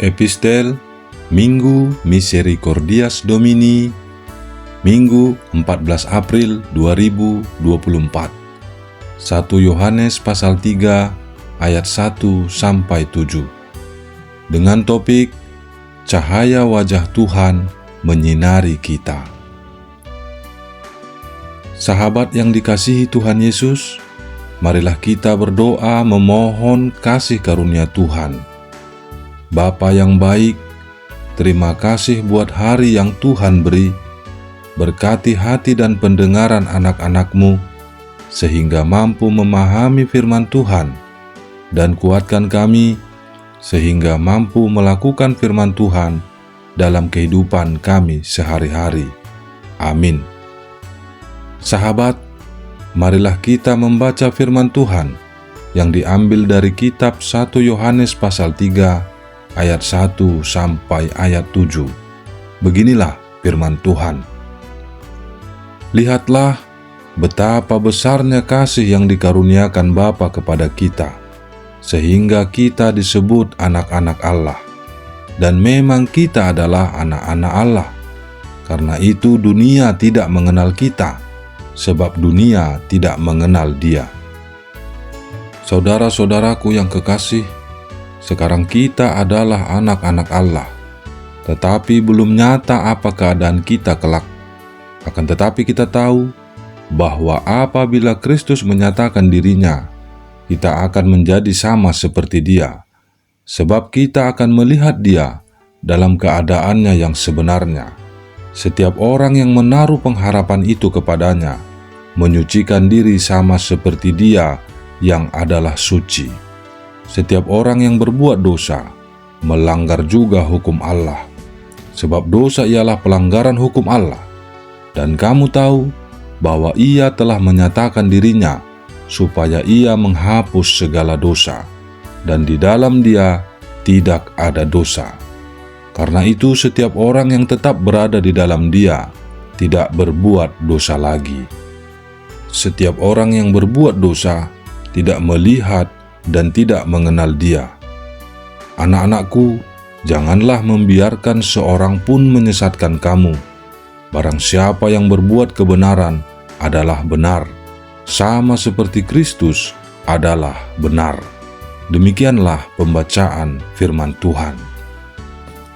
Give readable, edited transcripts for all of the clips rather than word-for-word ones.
Epistel Minggu Misericordias Domini, Minggu 14 April 2024. 1 Yohanes pasal 3 ayat 1-7. Dengan topik Cahaya wajah Tuhan menyinari kita. Sahabat yang dikasihi Tuhan Yesus, marilah kita berdoa memohon kasih karunia Tuhan. Bapa yang baik, terima kasih buat hari yang Tuhan beri. Berkati hati dan pendengaran anak-anak-Mu, sehingga mampu memahami firman Tuhan, dan kuatkan kami, sehingga mampu melakukan firman Tuhan dalam kehidupan kami sehari-hari. Amin. Sahabat, marilah kita membaca firman Tuhan yang diambil dari kitab 1 Yohanes pasal 3 ayat 1 sampai ayat 7. Beginilah firman Tuhan. Lihatlah betapa besarnya kasih yang dikaruniakan Bapa kepada kita, sehingga kita disebut anak-anak Allah. Dan memang kita adalah anak-anak Allah. Karena itu dunia tidak mengenal kita, sebab dunia tidak mengenal Dia. Saudara-saudaraku yang kekasih, sekarang kita adalah anak-anak Allah, tetapi belum nyata apa keadaan kita kelak. Akan tetapi kita tahu bahwa apabila Kristus menyatakan dirinya, kita akan menjadi sama seperti Dia, sebab kita akan melihat Dia dalam keadaannya yang sebenarnya. Setiap orang yang menaruh pengharapan itu kepadanya, menyucikan diri sama seperti Dia yang adalah suci. Setiap orang yang berbuat dosa, melanggar juga hukum Allah, sebab dosa ialah pelanggaran hukum Allah. Dan kamu tahu bahwa Ia telah menyatakan dirinya, supaya Ia menghapus segala dosa, dan di dalam Dia tidak ada dosa. Karena itu setiap orang yang tetap berada di dalam Dia, tidak berbuat dosa lagi. Setiap orang yang berbuat dosa, tidak melihat dan tidak mengenal Dia. Anak-anakku, janganlah membiarkan seorang pun menyesatkan kamu. Barang siapa yang berbuat kebenaran adalah benar, sama seperti Kristus adalah benar. Demikianlah pembacaan firman Tuhan.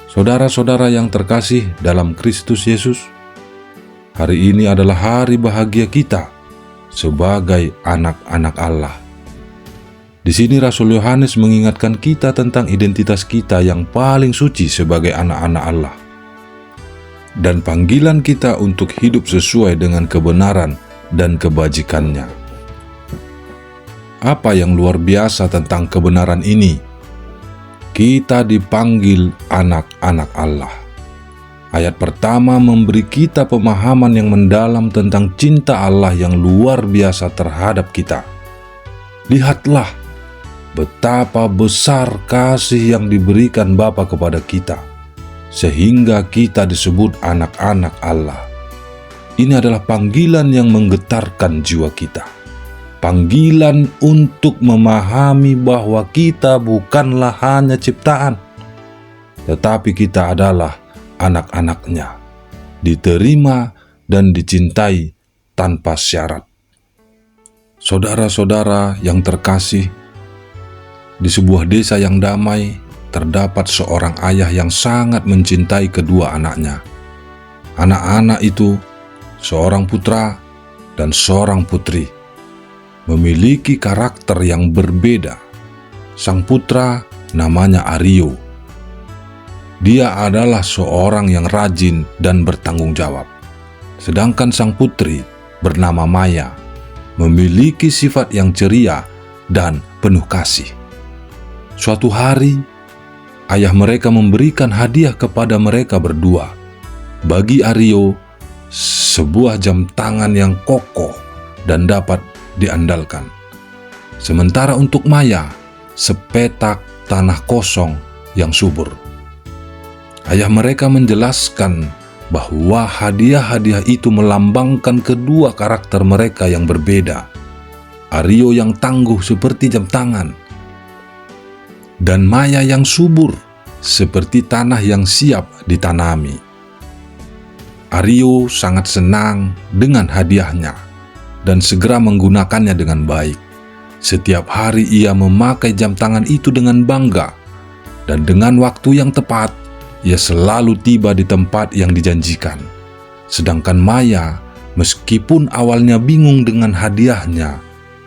Saudara-saudara yang terkasih dalam Kristus Yesus, hari ini adalah hari bahagia kita sebagai anak-anak Allah. Di sini Rasul Yohanes mengingatkan kita tentang identitas kita yang paling suci sebagai anak-anak Allah, dan panggilan kita untuk hidup sesuai dengan kebenaran dan kebajikannya. Apa yang luar biasa tentang kebenaran ini? Kita dipanggil anak-anak Allah. Ayat pertama memberi kita pemahaman yang mendalam tentang cinta Allah yang luar biasa terhadap kita. Lihatlah betapa besar kasih yang diberikan Bapa kepada kita, sehingga kita disebut anak-anak Allah. Ini adalah panggilan yang menggetarkan jiwa kita. Panggilan untuk memahami bahwa kita bukanlah hanya ciptaan, tetapi kita adalah anak-anaknya, diterima dan dicintai tanpa syarat. Saudara-saudara yang terkasih, di sebuah desa yang damai, terdapat seorang ayah yang sangat mencintai kedua anaknya. Anak-anak itu, seorang putra dan seorang putri, memiliki karakter yang berbeda. Sang putra namanya Aryo. Dia adalah seorang yang rajin dan bertanggung jawab. Sedangkan sang putri bernama Maya, memiliki sifat yang ceria dan penuh kasih. Suatu hari, ayah mereka memberikan hadiah kepada mereka berdua. Bagi Aryo, sebuah jam tangan yang kokoh dan dapat diandalkan. Sementara untuk Maya, sepetak tanah kosong yang subur. Ayah mereka menjelaskan bahwa hadiah-hadiah itu melambangkan kedua karakter mereka yang berbeda. Aryo yang tangguh seperti jam tangan, dan Maya yang subur seperti tanah yang siap ditanami. Aryo sangat senang dengan hadiahnya dan segera menggunakannya dengan baik. Setiap hari ia memakai jam tangan itu dengan bangga, dan dengan waktu yang tepat, ia selalu tiba di tempat yang dijanjikan. Sedangkan Maya, meskipun awalnya bingung dengan hadiahnya,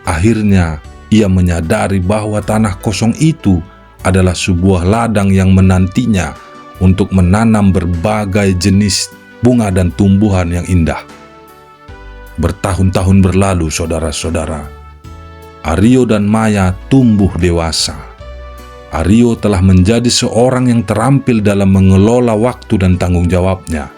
akhirnya ia menyadari bahwa tanah kosong itu adalah sebuah ladang yang menantinya untuk menanam berbagai jenis bunga dan tumbuhan yang indah. Bertahun-tahun berlalu, saudara-saudara. Aryo dan Maya tumbuh dewasa. Aryo telah menjadi seorang yang terampil dalam mengelola waktu dan tanggung jawabnya.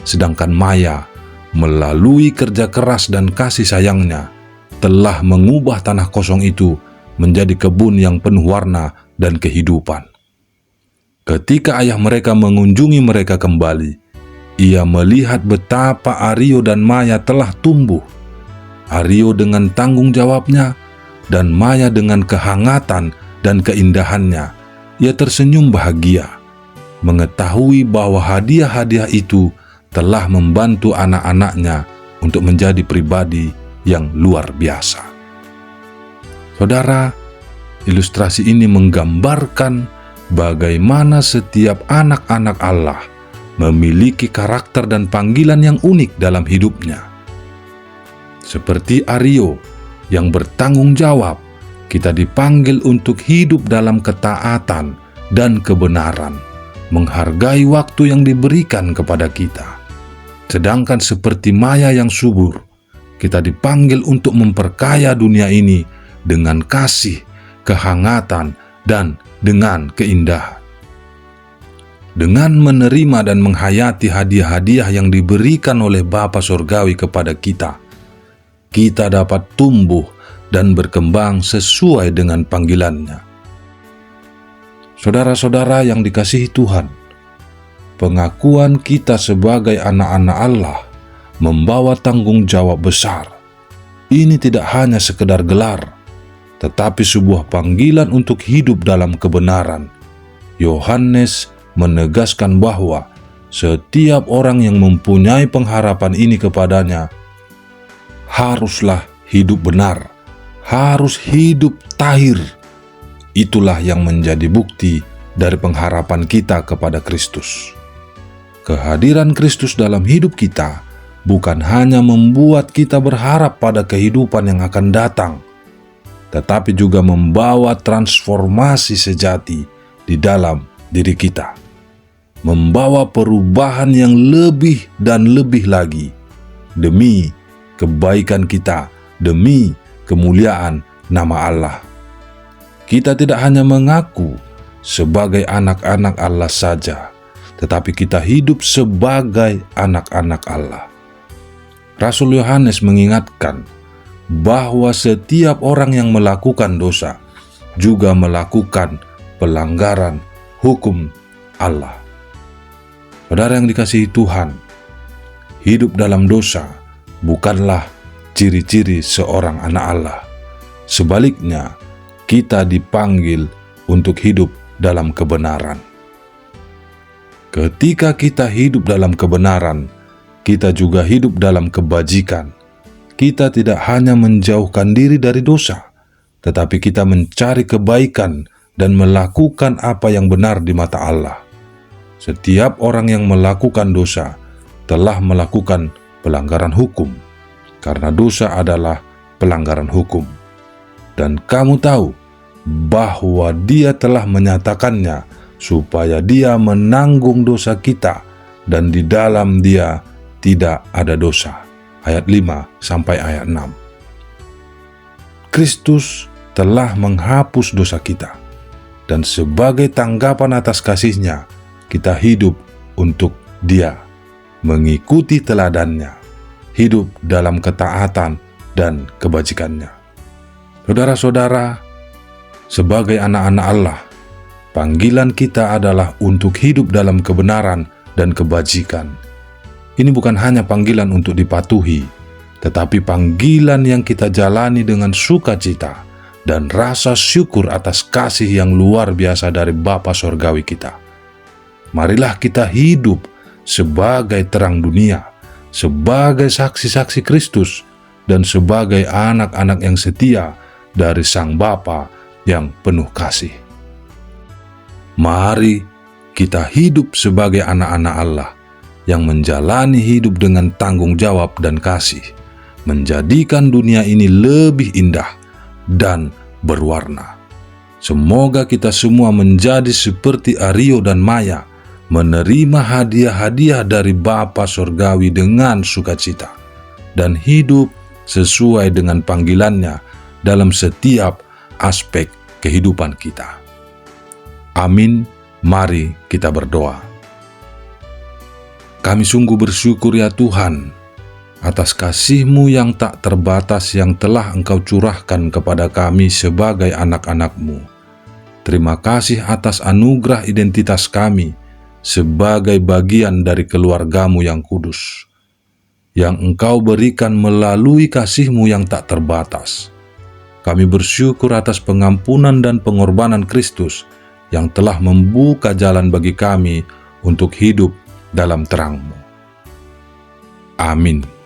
Sedangkan Maya, melalui kerja keras dan kasih sayangnya, telah mengubah tanah kosong itu menjadi kebun yang penuh warna dan kehidupan. Ketika ayah mereka mengunjungi mereka kembali, ia melihat betapa Aryo dan Maya telah tumbuh. Aryo dengan tanggung jawabnya, dan Maya dengan kehangatan dan keindahannya. Ia tersenyum bahagia, mengetahui bahwa hadiah-hadiah itu telah membantu anak-anaknya untuk menjadi pribadi yang luar biasa. Saudara, ilustrasi ini menggambarkan bagaimana setiap anak-anak Allah memiliki karakter dan panggilan yang unik dalam hidupnya. Seperti Aryo yang bertanggung jawab, kita dipanggil untuk hidup dalam ketaatan dan kebenaran, menghargai waktu yang diberikan kepada kita. Sedangkan seperti Maya yang subur, kita dipanggil untuk memperkaya dunia ini dengan kasih, kehangatan, dan dengan keindahan. Dengan menerima dan menghayati hadiah-hadiah yang diberikan oleh Bapa Surgawi kepada kita, kita dapat tumbuh dan berkembang sesuai dengan panggilannya. Saudara-saudara yang dikasihi Tuhan, pengakuan kita sebagai anak-anak Allah membawa tanggung jawab besar. Ini tidak hanya sekedar gelar, tetapi sebuah panggilan untuk hidup dalam kebenaran. Yohanes menegaskan bahwa setiap orang yang mempunyai pengharapan ini kepadanya haruslah hidup benar, harus hidup tahir. Itulah yang menjadi bukti dari pengharapan kita kepada Kristus. Kehadiran Kristus dalam hidup kita bukan hanya membuat kita berharap pada kehidupan yang akan datang, tetapi juga membawa transformasi sejati di dalam diri kita, membawa perubahan yang lebih dan lebih lagi demi kebaikan kita, demi kemuliaan nama Allah. Kita tidak hanya mengaku sebagai anak-anak Allah saja, tetapi kita hidup sebagai anak-anak Allah. Rasul Yohanes mengingatkan bahwa setiap orang yang melakukan dosa juga melakukan pelanggaran hukum Allah. Saudara yang dikasihi Tuhan, hidup dalam dosa bukanlah ciri-ciri seorang anak Allah. Sebaliknya, kita dipanggil untuk hidup dalam kebenaran. Ketika kita hidup dalam kebenaran, kita juga hidup dalam kebajikan. Kita tidak hanya menjauhkan diri dari dosa, tetapi kita mencari kebaikan dan melakukan apa yang benar di mata Allah. Setiap orang yang melakukan dosa telah melakukan pelanggaran hukum, karena dosa adalah pelanggaran hukum. Dan kamu tahu bahwa Dia telah menyatakannya supaya Dia menanggung dosa kita, dan di dalam Dia tidak ada dosa. Ayat 5 sampai ayat 6. Kristus telah menghapus dosa kita, dan sebagai tanggapan atas kasih-Nya, kita hidup untuk Dia, mengikuti teladannya, hidup dalam ketaatan dan kebajikannya. Saudara-saudara, sebagai anak-anak Allah, panggilan kita adalah untuk hidup dalam kebenaran dan kebajikan. Ini bukan hanya panggilan untuk dipatuhi, tetapi panggilan yang kita jalani dengan sukacita dan rasa syukur atas kasih yang luar biasa dari Bapa Surgawi kita. Marilah kita hidup sebagai terang dunia, sebagai saksi-saksi Kristus, dan sebagai anak-anak yang setia dari Sang Bapa yang penuh kasih. Mari kita hidup sebagai anak-anak Allah yang menjalani hidup dengan tanggung jawab dan kasih, menjadikan dunia ini lebih indah dan berwarna. Semoga kita semua menjadi seperti Aryo dan Maya, menerima hadiah-hadiah dari Bapa Surgawi dengan sukacita, dan hidup sesuai dengan panggilannya dalam setiap aspek kehidupan kita. Amin. Mari kita berdoa. Kami sungguh bersyukur ya Tuhan, atas kasih-Mu yang tak terbatas yang telah Engkau curahkan kepada kami sebagai anak-anak-Mu. Terima kasih atas anugerah identitas kami sebagai bagian dari keluarga-Mu yang kudus, yang Engkau berikan melalui kasih-Mu yang tak terbatas. Kami bersyukur atas pengampunan dan pengorbanan Kristus yang telah membuka jalan bagi kami untuk hidup dalam terang-Mu. Amin.